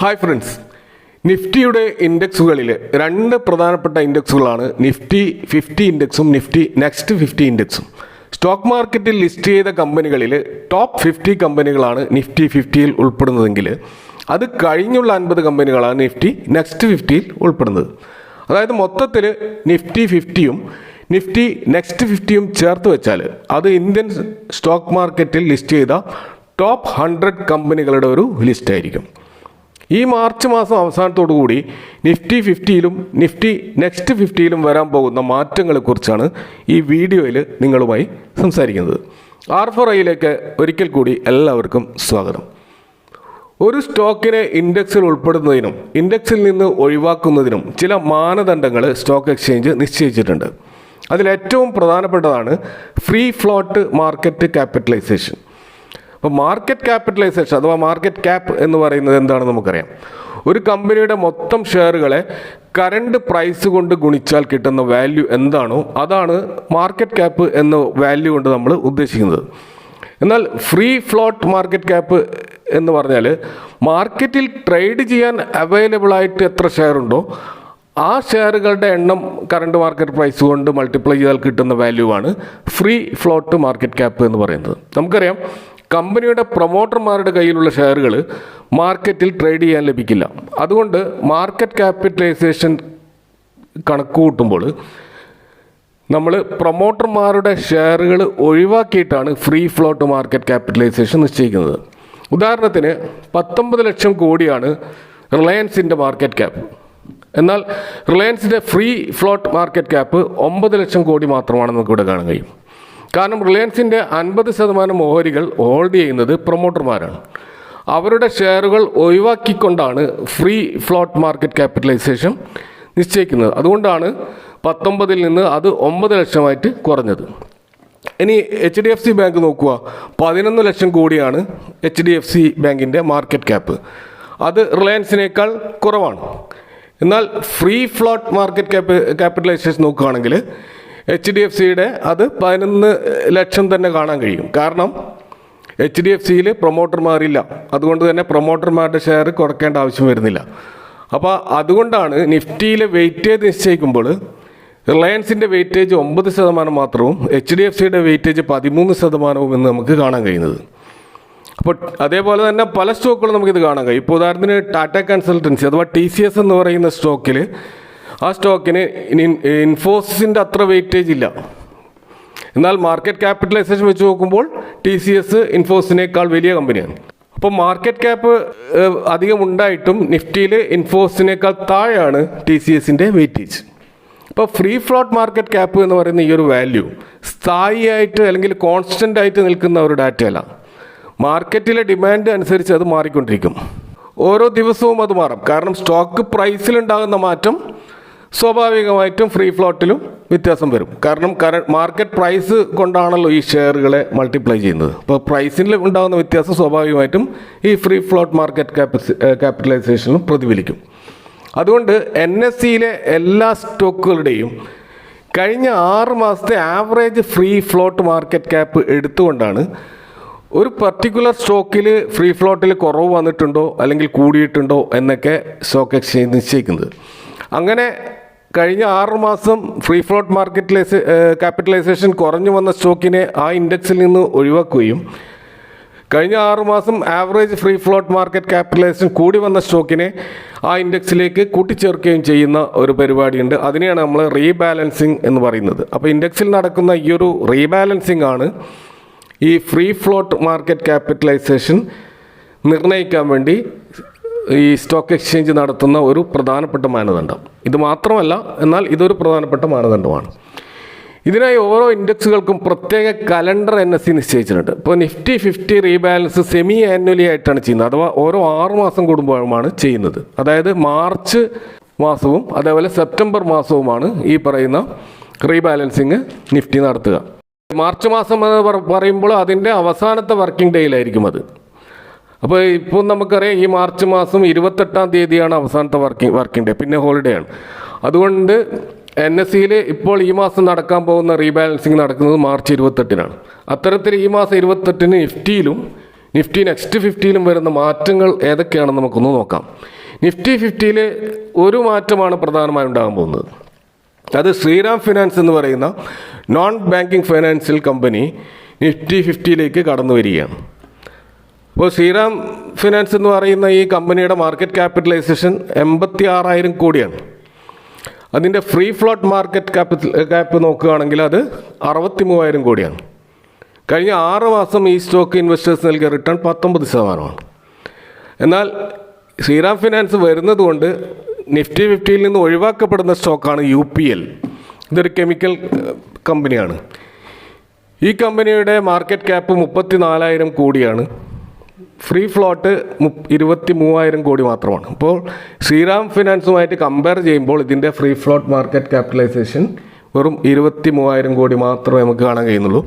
Hi friends, നിഫ്റ്റിയുടെ ഇൻഡെക്സുകളിൽ രണ്ട് പ്രധാനപ്പെട്ട ഇൻഡെക്സുകളാണ് നിഫ്റ്റി 50 ഇൻഡെക്സും നിഫ്റ്റി നെക്സ്റ്റ് 50 ഇൻഡെക്സും. സ്റ്റോക്ക് മാർക്കറ്റിൽ ലിസ്റ്റ് ചെയ്ത കമ്പനികളിൽ ടോപ്പ് 50 കമ്പനികളാണ് നിഫ്റ്റി 50യിൽ ഉൾപ്പെടുന്നതെങ്കിൽ അത് കഴിഞ്ഞുള്ള 50 കമ്പനികളാണ് നിഫ്റ്റി നെക്സ്റ്റ് 50യിൽ ഉൾപ്പെടുന്നത്. അതായത് മൊത്തത്തിൽ നിഫ്റ്റി 50യും നിഫ്റ്റി നെക്സ്റ്റ് 50യും ചേർത്ത് വെച്ചാൽ അത് ഇന്ത്യൻ സ്റ്റോക്ക് മാർക്കറ്റിൽ ലിസ്റ്റ് ചെയ്ത ടോപ്പ് 100 കമ്പനികളുടെ ഒരു ലിസ്റ്റായിരിക്കും. ഈ മാർച്ച് മാസം അവസാനത്തോടു കൂടി നിഫ്റ്റി 50യിലും നിഫ്റ്റി നെക്സ്റ്റ് 50യിലും വരാൻ പോകുന്ന മാറ്റങ്ങളെക്കുറിച്ചാണ് ഈ വീഡിയോയിൽ നിങ്ങളുമായി സംസാരിക്കുന്നത്. R4iയിലേക്ക് ഒരിക്കൽ കൂടി എല്ലാവർക്കും സ്വാഗതം. ഒരു സ്റ്റോക്കിനെ ഇൻഡെക്സിൽ ഉൾപ്പെടുന്നതിനും ഇൻഡെക്സിൽ നിന്ന് ഒഴിവാക്കുന്നതിനും ചില മാനദണ്ഡങ്ങൾ സ്റ്റോക്ക് എക്സ്ചേഞ്ച് നിശ്ചയിച്ചിട്ടുണ്ട്. അതിലേറ്റവും പ്രധാനപ്പെട്ടതാണ് ഫ്രീ ഫ്ലോട്ട് മാർക്കറ്റ് ക്യാപിറ്റലൈസേഷൻ. അപ്പോൾ മാർക്കറ്റ് ക്യാപിറ്റലൈസേഷൻ അഥവാ മാർക്കറ്റ് ക്യാപ്പ് എന്ന് പറയുന്നത് എന്താണെന്ന് നമുക്കറിയാം. ഒരു കമ്പനിയുടെ മൊത്തം ഷെയറുകളെ കറണ്ട് പ്രൈസ് കൊണ്ട് ഗുണിച്ചാൽ കിട്ടുന്ന വാല്യൂ എന്താണോ അതാണ് മാർക്കറ്റ് ക്യാപ്പ് എന്ന വാല്യൂ കൊണ്ട് നമ്മൾ ഉദ്ദേശിക്കുന്നത്. എന്നാൽ ഫ്രീ ഫ്ലോട്ട് മാർക്കറ്റ് ക്യാപ്പ് എന്ന് പറഞ്ഞാൽ മാർക്കറ്റിൽ ട്രേഡ് ചെയ്യാൻ അവൈലബിൾ ആയിട്ട് എത്ര ഷെയർ ഉണ്ടോ ആ ഷെയറുകളുടെ എണ്ണം കറണ്ട് മാർക്കറ്റ് പ്രൈസ് കൊണ്ട് മൾട്ടിപ്ലൈ ചെയ്താൽ കിട്ടുന്ന വാല്യൂ ആണ് ഫ്രീ ഫ്ലോട്ട് മാർക്കറ്റ് ക്യാപ്പ് എന്ന് പറയുന്നത്. നമുക്കറിയാം, കമ്പനിയുടെ പ്രൊമോട്ടർമാരുടെ കയ്യിലുള്ള ഷെയറുകൾ മാർക്കറ്റിൽ ട്രേഡ് ചെയ്യാൻ ലഭിക്കില്ല. അതുകൊണ്ട് മാർക്കറ്റ് ക്യാപിറ്റലൈസേഷൻ കണക്ക് കൂട്ടുമ്പോൾ നമ്മൾ പ്രൊമോട്ടർമാരുടെ ഷെയറുകൾ ഒഴിവാക്കിയിട്ടാണ് ഫ്രീ ഫ്ലോട്ട് മാർക്കറ്റ് ക്യാപിറ്റലൈസേഷൻ നിശ്ചയിക്കുന്നത്. ഉദാഹരണത്തിന് 19 ലക്ഷം കോടിയാണ് റിലയൻസിൻ്റെ മാർക്കറ്റ് ക്യാപ്പ്. എന്നാൽ റിലയൻസിൻ്റെ free float market cap 9 lakh crore മാത്രമാണെന്ന് നമുക്കിവിടെ കാണാൻ കഴിയും. കാരണം റിലയൻസിൻ്റെ 50% ഓഹരികൾ ഹോൾഡ് ചെയ്യുന്നത് പ്രൊമോട്ടർമാരാണ്. അവരുടെ ഷെയറുകൾ ഒഴിവാക്കിക്കൊണ്ടാണ് ഫ്രീ ഫ്ലോട്ട് മാർക്കറ്റ് ക്യാപിറ്റലൈസേഷൻ നിശ്ചയിക്കുന്നത്. അതുകൊണ്ടാണ് 19ൽ നിന്ന് അത് 9 ലക്ഷമായിട്ട് കുറഞ്ഞത്. ഇനി HDFC ബാങ്ക് നോക്കുക, 11 ലക്ഷം കോടിയാണ് HDFC ബാങ്കിൻ്റെ മാർക്കറ്റ് ക്യാപ്പ്. അത് റിലയൻസിനേക്കാൾ കുറവാണ്. എന്നാൽ ഫ്രീ ഫ്ലോട്ട് മാർക്കറ്റ് ക്യാപിറ്റലൈസേഷൻ നോക്കുകയാണെങ്കിൽ HDFCയുടെ അത് 11 ലക്ഷം തന്നെ കാണാൻ കഴിയും. കാരണം HDFCയിൽ പ്രൊമോട്ടർമാരില്ല. അതുകൊണ്ട് തന്നെ പ്രൊമോട്ടർമാരുടെ ഷെയർ കുറയ്ക്കേണ്ട ആവശ്യം വരുന്നില്ല. അപ്പോൾ അതുകൊണ്ടാണ് നിഫ്റ്റിയിലെ വെയിറ്റേജ് നിശ്ചയിക്കുമ്പോൾ റിലയൻസിൻ്റെ വെയിറ്റേജ് 9% മാത്രവും HDFCയുടെ വെയിറ്റേജ് 13% എന്ന് നമുക്ക് കാണാൻ കഴിയുന്നത്. അപ്പോൾ അതേപോലെ തന്നെ പല സ്റ്റോക്കുകളും നമുക്കിത് കാണാൻ കഴിയും. ഇപ്പോൾ ഉദാഹരണത്തിന് ടാറ്റ കൺസൾട്ടൻസി അഥവാ TCS എന്ന് പറയുന്ന സ്റ്റോക്കിൽ ആ സ്റ്റോക്കിന് ഇൻഫോസിസിൻ്റെ അത്ര വെയിറ്റേജ് ഇല്ല. എന്നാൽ മാർക്കറ്റ് ക്യാപിറ്റലൈസേഷൻ വെച്ച് നോക്കുമ്പോൾ TCS ഇൻഫോസിനേക്കാൾ വലിയ കമ്പനിയാണ്. അപ്പോൾ മാർക്കറ്റ് ക്യാപ്പ് അധികം ഉണ്ടായിട്ടും നിഫ്റ്റിയിൽ ഇൻഫോസിനേക്കാൾ താഴെയാണ് TCSൻ്റെ വെയിറ്റേജ്. അപ്പോൾ ഫ്രീ ഫ്ലോട്ട് മാർക്കറ്റ് ക്യാപ്പ് എന്ന് പറയുന്ന ഈ ഒരു വാല്യൂ സ്ഥായിയായിട്ട് അല്ലെങ്കിൽ കോൺസ്റ്റൻ്റ് ആയിട്ട് നിൽക്കുന്ന ഒരു ഡാറ്റയല്ല. മാർക്കറ്റിലെ ഡിമാൻഡ് അനുസരിച്ച് അത് മാറിക്കൊണ്ടിരിക്കും. ഓരോ ദിവസവും അത് മാറും. കാരണം സ്റ്റോക്ക് പ്രൈസിലുണ്ടാകുന്ന മാറ്റം സ്വാഭാവികമായിട്ടും ഫ്രീ ഫ്ലോട്ടിലും വ്യത്യാസം വരും. കാരണം മാർക്കറ്റ് പ്രൈസ് കൊണ്ടാണല്ലോ ഈ ഷെയറുകളെ മൾട്ടിപ്ലൈ ചെയ്യുന്നത്. അപ്പോൾ പ്രൈസിൽ ഉണ്ടാകുന്ന വ്യത്യാസം സ്വാഭാവികമായിട്ടും ഈ ഫ്രീ ഫ്ലോട്ട് മാർക്കറ്റ് ക്യാപിറ്റലൈസേഷനും പ്രതിഫലിക്കും. അതുകൊണ്ട് NSEയിലെ എല്ലാ സ്റ്റോക്കുകളുടെയും കഴിഞ്ഞ 6 മാസത്തെ average free float market cap എടുത്തുകൊണ്ടാണ് ഒരു പർട്ടിക്കുലർ സ്റ്റോക്കിൽ ഫ്രീ ഫ്ലോട്ടിൽ കുറവ് വന്നിട്ടുണ്ടോ അല്ലെങ്കിൽ കൂടിയിട്ടുണ്ടോ എന്നൊക്കെ സ്റ്റോക്ക് എക്സ്ചേഞ്ച് നിശ്ചയിക്കുന്നത്. അങ്ങനെ കഴിഞ്ഞ 6 മാസം ഫ്രീ ഫ്ലോട്ട് ക്യാപിറ്റലൈസേഷൻ കുറഞ്ഞു വന്ന സ്റ്റോക്കിനെ ആ ഇൻഡെക്സിൽ നിന്ന് ഒഴിവാക്കുകയും കഴിഞ്ഞ 6 മാസം average free float market capitalization കൂടി വന്ന സ്റ്റോക്കിനെ ആ ഇൻഡെക്സിലേക്ക് കൂട്ടിച്ചേർക്കുകയും ചെയ്യുന്ന ഒരു പരിപാടിയുണ്ട്. അതിനെയാണ് നമ്മൾ റീബാലൻസിങ് എന്ന് പറയുന്നത്. അപ്പോൾ ഇൻഡെക്സിൽ നടക്കുന്ന ഈ ഒരു റീബാലൻസിങ് ആണ് ഈ ഫ്രീ ഫ്ലോട്ട് മാർക്കറ്റ് ക്യാപിറ്റലൈസേഷൻ നിർണ്ണയിക്കാൻ വേണ്ടി ഈ സ്റ്റോക്ക് എക്സ്ചേഞ്ച് നടത്തുന്ന ഒരു പ്രധാനപ്പെട്ട മാനദണ്ഡം. ഇത് മാത്രമല്ല, എന്നാൽ ഇതൊരു പ്രധാനപ്പെട്ട മാനദണ്ഡമാണ്. ഇതിനായി ഓരോ ഇൻഡെക്സുകൾക്കും പ്രത്യേക കലണ്ടർ NSE നിശ്ചയിച്ചിട്ടുണ്ട്. ഇപ്പോൾ നിഫ്റ്റി 50 റീബാലൻസ് സെമി ആനുവലി ആയിട്ടാണ് ചെയ്യുന്നത്. അഥവാ ഓരോ 6 മാസം കൂടുമ്പോഴുമാണ് ചെയ്യുന്നത്. അതായത് മാർച്ച് മാസവും അതേപോലെ സെപ്റ്റംബർ മാസവുമാണ് ഈ പറയുന്ന റീബാലൻസിങ് നിഫ്റ്റി നടത്തുക. മാർച്ച് മാസം എന്ന് പറയുമ്പോൾ അതിൻ്റെ അവസാനത്തെ വർക്കിംഗ് ഡേയിലായിരിക്കും അത്. അപ്പോൾ ഇപ്പോൾ നമുക്കറിയാം, ഈ മാർച്ച് മാസം 28-ാം തീയതിയാണ് അവസാനത്തെ വർക്കിംഗ് ഡേ, പിന്നെ ഹോളിഡേ ആണ്. അതുകൊണ്ട് NSEയിൽ ഇപ്പോൾ ഈ മാസം നടക്കാൻ പോകുന്ന റീബാലൻസിങ് നടക്കുന്നത് മാർച്ച് 28-നാണ്. അത്തരത്തിൽ ഈ മാസം 28-ന് നിഫ്റ്റിയിലും നിഫ്റ്റി നെക്സ്റ്റ് 50യിലും വരുന്ന മാറ്റങ്ങൾ ഏതൊക്കെയാണെന്ന് നമുക്കൊന്ന് നോക്കാം. നിഫ്റ്റി 50യിൽ ഒരു മാറ്റമാണ് പ്രധാനമായും ഉണ്ടാകാൻ പോകുന്നത്. അത് ശ്രീറാം ഫിനാൻസ് എന്ന് പറയുന്ന non banking financial company Nifty 50യിലേക്ക് കടന്നു വരികയാണ്. അപ്പോൾ ശ്രീറാം ഫിനാൻസ് എന്ന് പറയുന്ന ഈ കമ്പനിയുടെ മാർക്കറ്റ് ക്യാപിറ്റലൈസേഷൻ 86,000 കോടിയാണ്. അതിൻ്റെ ഫ്രീ ഫ്ലോട്ട് മാർക്കറ്റ് ക്യാപ്പ് നോക്കുകയാണെങ്കിൽ അത് 63,000 കോടിയാണ്. കഴിഞ്ഞ 6 മാസം ഈ സ്റ്റോക്ക് ഇൻവെസ്റ്റേഴ്സ് നൽകിയ റിട്ടേൺ 19%. എന്നാൽ ശ്രീറാം ഫിനാൻസ് വരുന്നത് കൊണ്ട് നിഫ്റ്റി 50യിൽ നിന്ന് ഒഴിവാക്കപ്പെടുന്ന സ്റ്റോക്കാണ് UPL. ഇതൊരു കെമിക്കൽ കമ്പനിയാണ്. ഈ കമ്പനിയുടെ മാർക്കറ്റ് ക്യാപ്പ് 34,000 കോടിയാണ്. ഫ്രീ ഫ്ലോട്ട് 23,000 കോടി മാത്രമാണ്. അപ്പോൾ ശ്രീറാം ഫിനാൻസുമായിട്ട് കമ്പയർ ചെയ്യുമ്പോൾ ഇതിൻ്റെ ഫ്രീ ഫ്ലോട്ട് മാർക്കറ്റ് ക്യാപിറ്റലൈസേഷൻ വെറും 23,000 കോടി മാത്രമേ നമുക്ക് കാണാൻ കഴിയുന്നുള്ളൂ.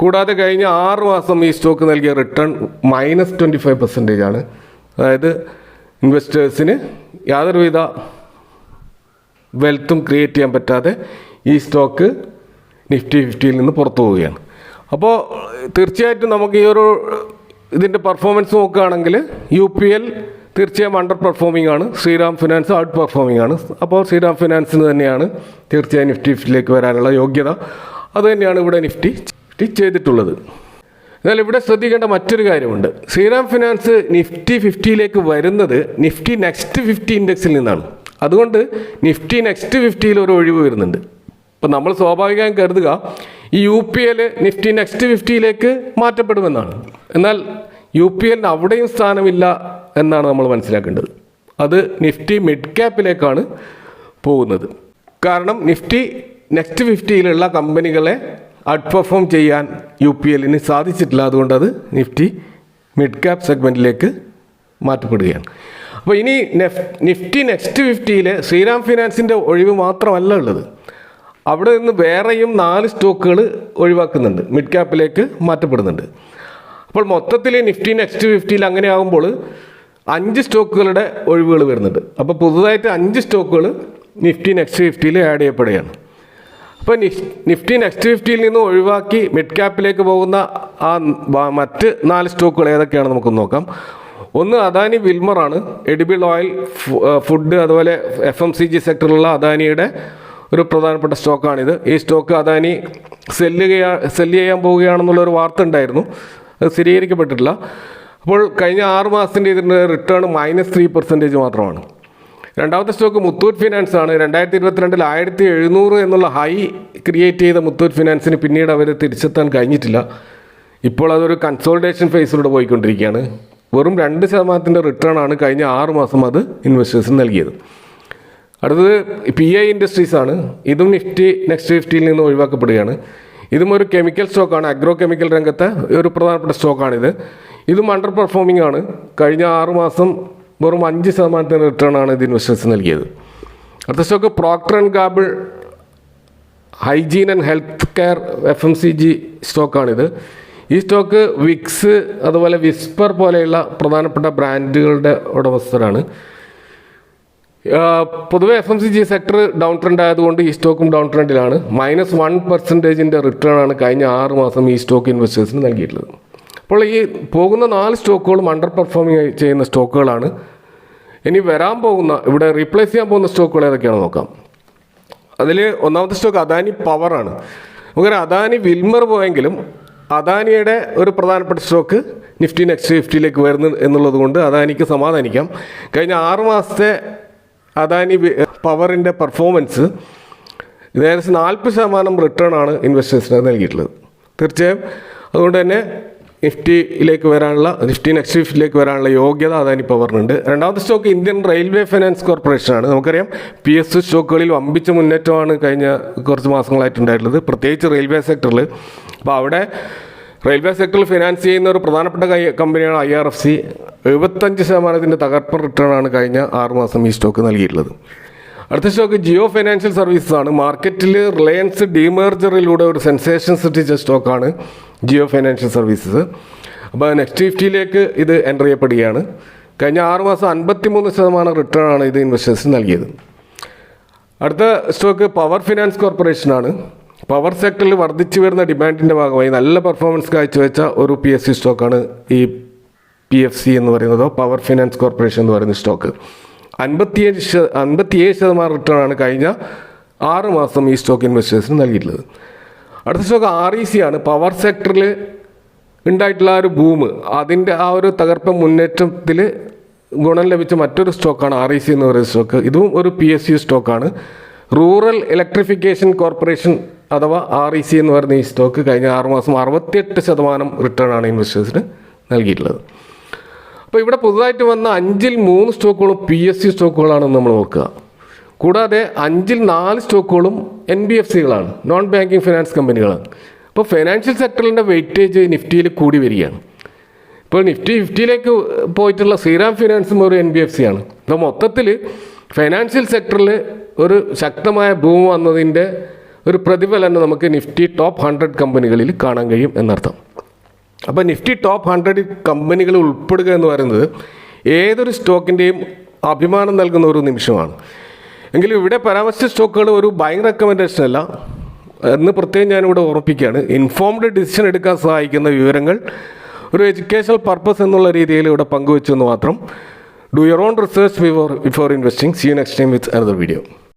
കൂടാതെ കഴിഞ്ഞ 6 മാസം ഈ സ്റ്റോക്ക് നൽകിയ റിട്ടേൺ -25% ആണ്. അതായത് ഇൻവെസ്റ്റേഴ്സിന് യാതൊരുവിധ വെൽത്തും ക്രിയേറ്റ് ചെയ്യാൻ പറ്റാതെ ഈ സ്റ്റോക്ക് നിഫ്റ്റി 50യിൽ നിന്ന് പുറത്തു പോവുകയാണ്. അപ്പോൾ തീർച്ചയായിട്ടും നമുക്ക് ഈ ഒരു ഇതിൻ്റെ പെർഫോമൻസ് നോക്കുകയാണെങ്കിൽ UPL തീർച്ചയായും അണ്ടർ പെർഫോമിംഗ് ആണ്, ശ്രീറാം ഫിനാൻസ് ഔട്ട് പെർഫോമിംഗ് ആണ്. അപ്പോൾ ശ്രീറാം ഫിനാൻസിന് തന്നെയാണ് തീർച്ചയായും നിഫ്റ്റി 50യിലേക്ക് വരാനുള്ള യോഗ്യത. അതുതന്നെയാണ് ഇവിടെ നിഫ്റ്റി ചെയ്തിട്ടുള്ളത്. എന്നാൽ ഇവിടെ ശ്രദ്ധിക്കേണ്ട മറ്റൊരു കാര്യമുണ്ട്. ശ്രീറാം ഫിനാൻസ് നിഫ്റ്റി 50യിലേക്ക് വരുന്നത് നിഫ്റ്റി നെക്സ്റ്റ് 50 ഇൻഡെക്സിൽ നിന്നാണ്. അതുകൊണ്ട് നിഫ്റ്റി നെക്സ്റ്റ് 50യിൽ ഒരു ഒഴിവ് വരുന്നുണ്ട്. ഇപ്പം നമ്മൾ സ്വാഭാവികമായും കരുതുക ഈ UPL നിഫ്റ്റി നെക്സ്റ്റ് 50യിലേക്ക് മാറ്റപ്പെടുമെന്നാണ്. എന്നാൽ UPLന് അവിടെയും സ്ഥാനമില്ല എന്നാണ് നമ്മൾ മനസ്സിലാക്കേണ്ടത്. അത് നിഫ്റ്റി മിഡ് ക്യാപ്പിലേക്കാണ് പോകുന്നത്. കാരണം നിഫ്റ്റി നെക്സ്റ്റ് 50യിലുള്ള കമ്പനികളെ ഔട്ട് പെർഫോം ചെയ്യാൻ UPLന് സാധിച്ചിട്ടില്ല. അതുകൊണ്ട് അത് നിഫ്റ്റി മിഡ് ക്യാപ് സെഗ്മെൻറ്റിലേക്ക് മാറ്റപ്പെടുകയാണ്. അപ്പോൾ ഇനി നിഫ്റ്റി നെക്സ്റ്റ് 50യിൽ ശ്രീറാം ഫിനാൻസിൻ്റെ ഒഴിവ് മാത്രമല്ല ഉള്ളത്. അവിടെ നിന്ന് വേറെയും 4 സ്റ്റോക്കുകൾ ഒഴിവാക്കുന്നുണ്ട്, മിഡ് ക്യാപ്പിലേക്ക് മാറ്റപ്പെടുന്നുണ്ട്. അപ്പോൾ മൊത്തത്തിൽ നിഫ്റ്റി നെക്സ്റ്റ് 50യിൽ അങ്ങനെ ആകുമ്പോൾ 5 സ്റ്റോക്കുകളുടെ ഒഴിവുകൾ വരുന്നുണ്ട്. അപ്പോൾ പുതുതായിട്ട് 5 സ്റ്റോക്കുകൾ നിഫ്റ്റി നെക്സ്റ്റ് 50യിൽ ആഡ് ചെയ്യപ്പെടുകയാണ്. അപ്പോൾ നിഫ്റ്റി നെക്സ്റ്റ് 50യിൽ നിന്ന് ഒഴിവാക്കി മിഡ് ക്യാപ്പിലേക്ക് പോകുന്ന ആ മറ്റ് 4 സ്റ്റോക്കുകൾ ഏതൊക്കെയാണെന്ന് നമുക്കൊന്ന് നോക്കാം. ഒന്ന് അദാനി വിൽമറാണ്. എഡിബിൾ ഓയിൽ, ഫുഡ്, അതുപോലെ FMCG സെക്ടറിലുള്ള അദാനിയുടെ ഒരു പ്രധാനപ്പെട്ട സ്റ്റോക്കാണിത്. ഈ സ്റ്റോക്ക് അദാനി സെല്ല് ചെയ്യാൻ പോവുകയാണെന്നുള്ളൊരു വാർത്ത ഉണ്ടായിരുന്നു. അത് സ്ഥിരീകരിക്കപ്പെട്ടിട്ടില്ല. അപ്പോൾ കഴിഞ്ഞ 6 മാസത്തിൻ്റെ ഇതിൻ്റെ റിട്ടേൺ -3% മാത്രമാണ്. രണ്ടാമത്തെ സ്റ്റോക്ക് മുത്തൂറ്റ് ഫിനാൻസ് ആണ്. 2022 1700 എന്നുള്ള ഹൈ ക്രിയേറ്റ് ചെയ്ത മുത്തൂറ്റ് ഫിനാൻസിന് പിന്നീട് അവർ തിരിച്ചെത്താൻ കഴിഞ്ഞിട്ടില്ല. ഇപ്പോൾ അതൊരു കൺസോൾട്ടേഷൻ ഫേസിലൂടെ പോയിക്കൊണ്ടിരിക്കുകയാണ്. വെറും 2% റിട്ടേൺ ആണ് കഴിഞ്ഞ 6 മാസം അത് ഇൻവെസ്റ്റേഴ്സിന് നൽകിയത്. അടുത്തത് PI ഇൻഡസ്ട്രീസ് ആണ്. ഇതും നിഫ്റ്റി നെക്സ്റ്റ് 50യിൽ നിന്ന് ഒഴിവാക്കപ്പെടുകയാണ്. ഇതും ഒരു കെമിക്കൽ സ്റ്റോക്കാണ്. അഗ്രോ കെമിക്കൽ രംഗത്തെ ഒരു പ്രധാനപ്പെട്ട സ്റ്റോക്കാണിത്. ഇതും അണ്ടർ പെർഫോമിംഗ് ആണ്. കഴിഞ്ഞ 6 മാസം വെറും 5% റിട്ടേൺ ആണ് ഇത് ഇൻവെസ്റ്റേഴ്സ് നൽകിയത്. അടുത്ത stock Procter and Gamble hygiene and health care FMCG സ്റ്റോക്കാണിത്. ഈ സ്റ്റോക്ക് വിക്സ്, അതുപോലെ വിസ്പർ പോലെയുള്ള പ്രധാനപ്പെട്ട ബ്രാൻഡുകളുടെ ഉടമസ്ഥരാണ്. പൊതുവെ FMCG സെക്ടർ ഡൗൺ ട്രെൻഡ് ആയതുകൊണ്ട് ഈ സ്റ്റോക്കും ഡൗൺ ട്രെൻഡിലാണ്. -1% റിട്ടേൺ ആണ് കഴിഞ്ഞ 6 മാസം ഈ സ്റ്റോക്ക് ഇൻവെസ്റ്റേഴ്സിന് നൽകിയിട്ടുള്ളത്. അപ്പോൾ ഈ പോകുന്ന 4 സ്റ്റോക്കുകളും അണ്ടർ പെർഫോമിങ് ചെയ്യുന്ന സ്റ്റോക്കുകളാണ്. ഇനി വരാൻ പോകുന്ന, ഇവിടെ റീപ്ലേസ് ചെയ്യാൻ പോകുന്ന സ്റ്റോക്കുകൾ ഏതൊക്കെയാണെന്ന് നോക്കാം. അതിൽ ഒന്നാമത്തെ സ്റ്റോക്ക് അദാനി പവറാണ്. നമുക്കറിയാം അദാനി വിൽമർ പോയെങ്കിലും അദാനിയുടെ ഒരു പ്രധാനപ്പെട്ട സ്റ്റോക്ക് നിഫ്റ്റി നെക്സ്റ്റ് 50യിലേക്ക് വരുന്നു എന്നുള്ളത് കൊണ്ട് അദാനിക്ക് സമാധാനിക്കാം. കഴിഞ്ഞ 6 മാസത്തെ അദാനി പവറിൻ്റെ പെർഫോമൻസ് ഏകദേശം 40% റിട്ടേൺ ആണ് ഇൻവെസ്റ്റേഴ്സിന് നൽകിയിട്ടുള്ളത്. തീർച്ചയായും അതുകൊണ്ട് തന്നെ നിഫ്റ്റി നെക്സ്റ്റ് 50യിലേക്ക് വരാനുള്ള യോഗ്യത അദാനി പവറിനുണ്ട്. രണ്ടാമത്തെ സ്റ്റോക്ക് ഇന്ത്യൻ റെയിൽവേ ഫൈനാൻസ് കോർപ്പറേഷനാണ്. നമുക്കറിയാം PSU സ്റ്റോക്കുകളിൽ വമ്പിച്ച മുന്നേറ്റമാണ് കഴിഞ്ഞ കുറച്ച് മാസങ്ങളായിട്ടുണ്ടായിട്ടുള്ളത്, പ്രത്യേകിച്ച് റെയിൽവേ സെക്ടറിൽ. അപ്പോൾ അവിടെ റെയിൽവേ സെക്ടറിൽ ഫിനാൻസ് ചെയ്യുന്ന ഒരു പ്രധാനപ്പെട്ട കമ്പനിയാണ് IRFC. 75% തകർപ്പൻ റിട്ടേൺ ആണ് കഴിഞ്ഞ 6 മാസം ഈ സ്റ്റോക്ക് നൽകിയിട്ടുള്ളത്. അടുത്ത സ്റ്റോക്ക് ജിയോ ഫൈനാൻഷ്യൽ സർവീസസ് ആണ്. മാർക്കറ്റിൽ റിലയൻസ് ഡീമേർജറിലൂടെ ഒരു സെൻസേഷൻ സൃഷ്ടിച്ച സ്റ്റോക്കാണ് ജിയോ ഫൈനാൻഷ്യൽ സർവീസസ്. അപ്പോൾ നെക്സ്റ്റ് 50യിലേക്ക് ഇത് എൻ്റർ ചെയ്യപ്പെടുകയാണ്. കഴിഞ്ഞ 6 മാസം 53% റിട്ടേൺ ആണ് ഇത് ഇൻവെസ്റ്റേഴ്സിന് നൽകിയത്. അടുത്ത സ്റ്റോക്ക് പവർ ഫിനാൻസ് കോർപ്പറേഷനാണ്. പവർ സെക്ടറിൽ വർദ്ധിച്ചു വരുന്ന ഡിമാൻഡിൻ്റെ ഭാഗമായി നല്ല പെർഫോമൻസ് കാഴ്ചവെച്ച ഒരു PSU സ്റ്റോക്കാണ് ഈ PFC എന്ന് പറയുന്നതോ പവർ ഫിനാൻസ് കോർപ്പറേഷൻ എന്ന് പറയുന്ന സ്റ്റോക്ക് 57% റിട്ടേൺ ആണ് കഴിഞ്ഞ 6 മാസം ഈ സ്റ്റോക്ക് ഇൻവെസ്റ്റേഴ്സിന് നൽകിയിട്ടുള്ളത്. അടുത്ത സ്റ്റോക്ക് REC ആണ്. പവർ സെക്ടറിൽ ഉണ്ടായിട്ടുള്ള ഒരു ബൂം, അതിൻ്റെ ആ ഒരു തകർപ്പൻ മുന്നേറ്റത്തിൽ ഗുണം ലഭിച്ച മറ്റൊരു സ്റ്റോക്കാണ് REC എന്ന് പറയുന്ന സ്റ്റോക്ക്. ഇതും ഒരു PSU സ്റ്റോക്കാണ്. റൂറൽ ഇലക്ട്രിഫിക്കേഷൻ കോർപ്പറേഷൻ അഥവാ REC എന്ന് പറയുന്ന ഈ സ്റ്റോക്ക് കഴിഞ്ഞ 6 മാസം 68% റിട്ടേൺ ആണ് ഇൻവെസ്റ്റേഴ്സിന് നൽകിയിട്ടുള്ളത്. അപ്പോൾ ഇവിടെ പുതുതായിട്ട് വന്ന 5-ൽ 3 സ്റ്റോക്കുകളും PSU സ്റ്റോക്കുകളാണെന്ന് നമ്മൾ ഓർക്കുക. കൂടാതെ 5-ൽ 4 സ്റ്റോക്കുകളും NBFCകളാണ്, നോൺ ബാങ്കിങ് ഫിനാൻസ് കമ്പനികളാണ്. അപ്പോൾ ഫിനാൻഷ്യൽ സെക്ടറിൻ്റെ വെയിറ്റേജ് നിഫ്റ്റിയിൽ കൂടി വരികയാണ്. ഇപ്പോൾ നിഫ്റ്റി 50ലേക്ക് പോയിട്ടുള്ള ശ്രീറാം ഫിനാൻസും ഒരു NBFC ആണ്. അപ്പോൾ മൊത്തത്തിൽ ഫിനാൻഷ്യൽ സെക്ടറിൽ ഒരു ശക്തമായ ബൂം വന്നതിൻ്റെ ഒരു പ്രതിഫലനം നമുക്ക് നിഫ്റ്റി ടോപ്പ് 100 കമ്പനികളിൽ കാണാൻ കഴിയും എന്നർത്ഥം. അപ്പോൾ നിഫ്റ്റി ടോപ്പ് 100 കമ്പനികൾ ഉൾപ്പെടുക എന്ന് പറയുന്നത് ഏതൊരു സ്റ്റോക്കിൻ്റെയും അഭിമാനം നൽകുന്ന ഒരു നിമിഷമാണ്. എങ്കിലും ഇവിടെ പരാമർശിച്ച സ്റ്റോക്കുകൾ ഒരു ബൈങ് റെക്കമെൻഡേഷൻ അല്ല എന്ന് പ്രത്യേകം ഞാനിവിടെ ഓർമ്മിപ്പിക്കുകയാണ്. ഇൻഫോംഡ് ഡിസിഷൻ എടുക്കാൻ സഹായിക്കുന്ന വിവരങ്ങൾ ഒരു എഡ്യൂക്കേഷണൽ പർപ്പസ് എന്നുള്ള രീതിയിൽ ഇവിടെ പങ്കുവെച്ചു എന്ന് മാത്രം. Do your own research before investing. See you next time with another video.